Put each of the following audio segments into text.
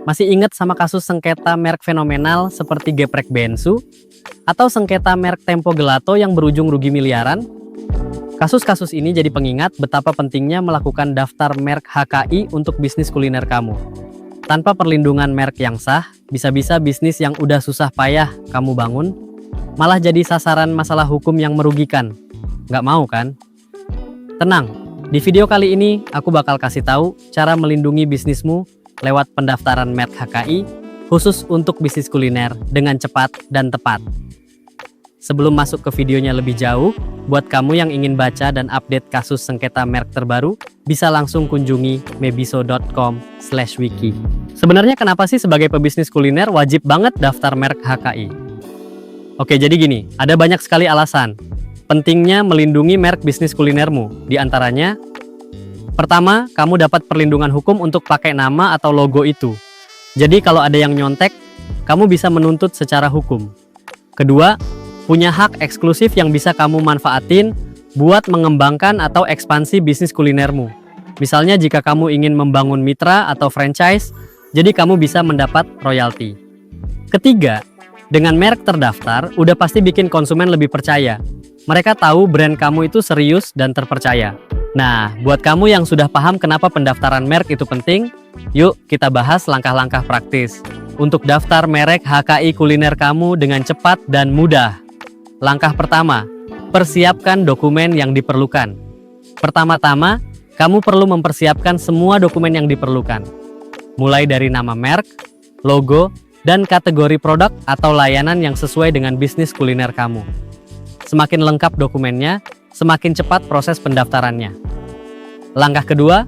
Masih ingat sama kasus sengketa merek fenomenal seperti geprek bensu? Atau sengketa merek Tempo Gelato yang berujung rugi miliaran? Kasus-kasus ini jadi pengingat betapa pentingnya melakukan daftar merek HKI untuk bisnis kuliner kamu. Tanpa perlindungan merek yang sah, bisa-bisa bisnis yang udah susah payah kamu bangun, malah jadi sasaran masalah hukum yang merugikan. Nggak mau kan? Tenang, di video kali ini aku bakal kasih tahu cara melindungi bisnismu lewat pendaftaran merek HKI khusus untuk bisnis kuliner dengan cepat dan tepat. Sebelum masuk ke videonya lebih jauh, buat kamu yang ingin baca dan update kasus sengketa merek terbaru, bisa langsung kunjungi mebiso.com/wiki. Sebenarnya kenapa sih sebagai pebisnis kuliner wajib banget daftar merek HKI? Oke, jadi gini, ada banyak sekali alasan pentingnya melindungi merek bisnis kulinermu. Di antaranya, pertama, kamu dapat perlindungan hukum untuk pakai nama atau logo itu. Jadi kalau ada yang nyontek, kamu bisa menuntut secara hukum. Kedua, punya hak eksklusif yang bisa kamu manfaatin buat mengembangkan atau ekspansi bisnis kulinermu. Misalnya jika kamu ingin membangun mitra atau franchise, jadi kamu bisa mendapat royalti. Ketiga, dengan merek terdaftar, udah pasti bikin konsumen lebih percaya. Mereka tahu brand kamu itu serius dan terpercaya. Nah, buat kamu yang sudah paham kenapa pendaftaran merek itu penting, yuk kita bahas langkah-langkah praktis untuk daftar merek HKI kuliner kamu dengan cepat dan mudah. Langkah pertama, persiapkan dokumen yang diperlukan. Pertama-tama, kamu perlu mempersiapkan semua dokumen yang diperlukan. Mulai dari nama merek, logo, dan kategori produk atau layanan yang sesuai dengan bisnis kuliner kamu. Semakin lengkap dokumennya, semakin cepat proses pendaftarannya. Langkah kedua,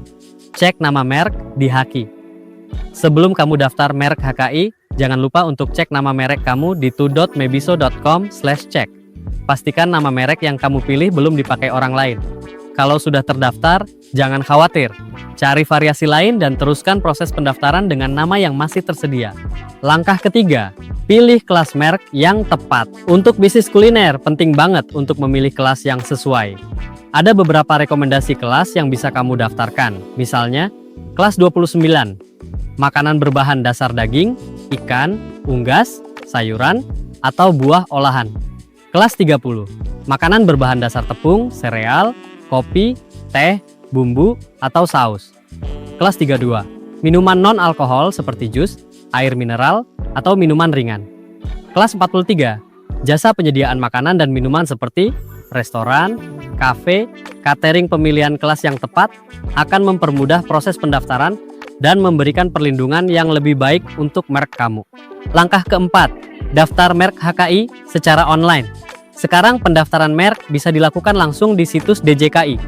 cek nama merek di Haki. Sebelum kamu daftar merek HKI, jangan lupa untuk cek nama merek kamu di to.mebiso.com/cek. Pastikan nama merek yang kamu pilih belum dipakai orang lain. Kalau sudah terdaftar, jangan khawatir. Cari variasi lain dan teruskan proses pendaftaran dengan nama yang masih tersedia. Langkah ketiga, pilih kelas merek yang tepat. Untuk bisnis kuliner, penting banget untuk memilih kelas yang sesuai. Ada beberapa rekomendasi kelas yang bisa kamu daftarkan. Misalnya, kelas 29, makanan berbahan dasar daging, ikan, unggas, sayuran, atau buah olahan. Kelas 30, makanan berbahan dasar tepung, sereal, kopi, teh, bumbu, atau saus. Kelas 32, minuman non-alkohol seperti jus, air mineral, atau minuman ringan. Kelas 43, jasa penyediaan makanan dan minuman seperti restoran, kafe, catering. Pemilihan kelas yang tepat akan mempermudah proses pendaftaran dan memberikan perlindungan yang lebih baik untuk merek kamu. Langkah keempat, daftar merek HKI secara online. Sekarang pendaftaran merek bisa dilakukan langsung di situs DJKI.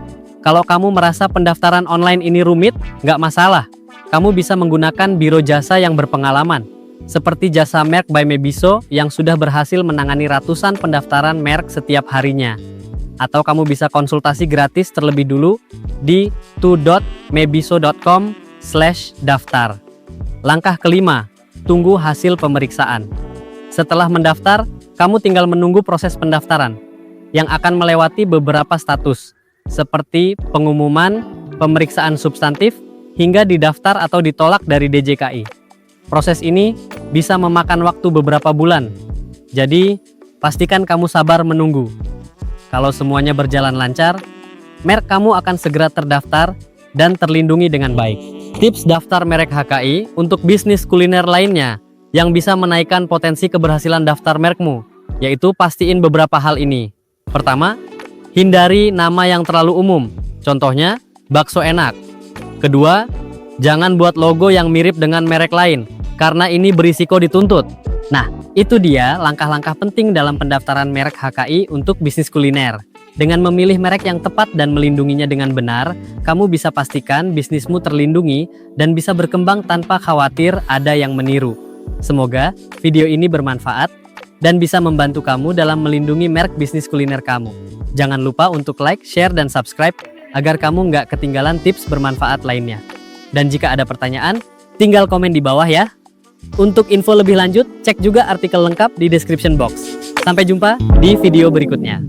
Kalau kamu merasa pendaftaran online ini rumit, nggak masalah. Kamu bisa menggunakan biro jasa yang berpengalaman, seperti Jasa Merek by Mebiso yang sudah berhasil menangani ratusan pendaftaran merek setiap harinya. Atau kamu bisa konsultasi gratis terlebih dulu di to.mebiso.com/daftar. Langkah kelima, tunggu hasil pemeriksaan. Setelah mendaftar, kamu tinggal menunggu proses pendaftaran yang akan melewati beberapa status, seperti pengumuman, pemeriksaan substantif, hingga didaftar atau ditolak dari DJKI. Proses ini bisa memakan waktu beberapa bulan, jadi pastikan kamu sabar menunggu. Kalau semuanya berjalan lancar, merek kamu akan segera terdaftar dan terlindungi dengan baik. Tips daftar merek HKI untuk bisnis kuliner lainnya yang bisa menaikkan potensi keberhasilan daftar merekmu, yaitu pastiin beberapa hal ini. Pertama, hindari nama yang terlalu umum, contohnya bakso enak. Kedua, jangan buat logo yang mirip dengan merek lain, karena ini berisiko dituntut. Nah, itu dia langkah-langkah penting dalam pendaftaran merek HKI untuk bisnis kuliner. Dengan memilih merek yang tepat dan melindunginya dengan benar, kamu bisa pastikan bisnismu terlindungi dan bisa berkembang tanpa khawatir ada yang meniru. Semoga video ini bermanfaat dan bisa membantu kamu dalam melindungi merek bisnis kuliner kamu. Jangan lupa untuk like, share, dan subscribe agar kamu nggak ketinggalan tips bermanfaat lainnya. Dan jika ada pertanyaan, tinggal komen di bawah ya. Untuk info lebih lanjut, cek juga artikel lengkap di description box. Sampai jumpa di video berikutnya.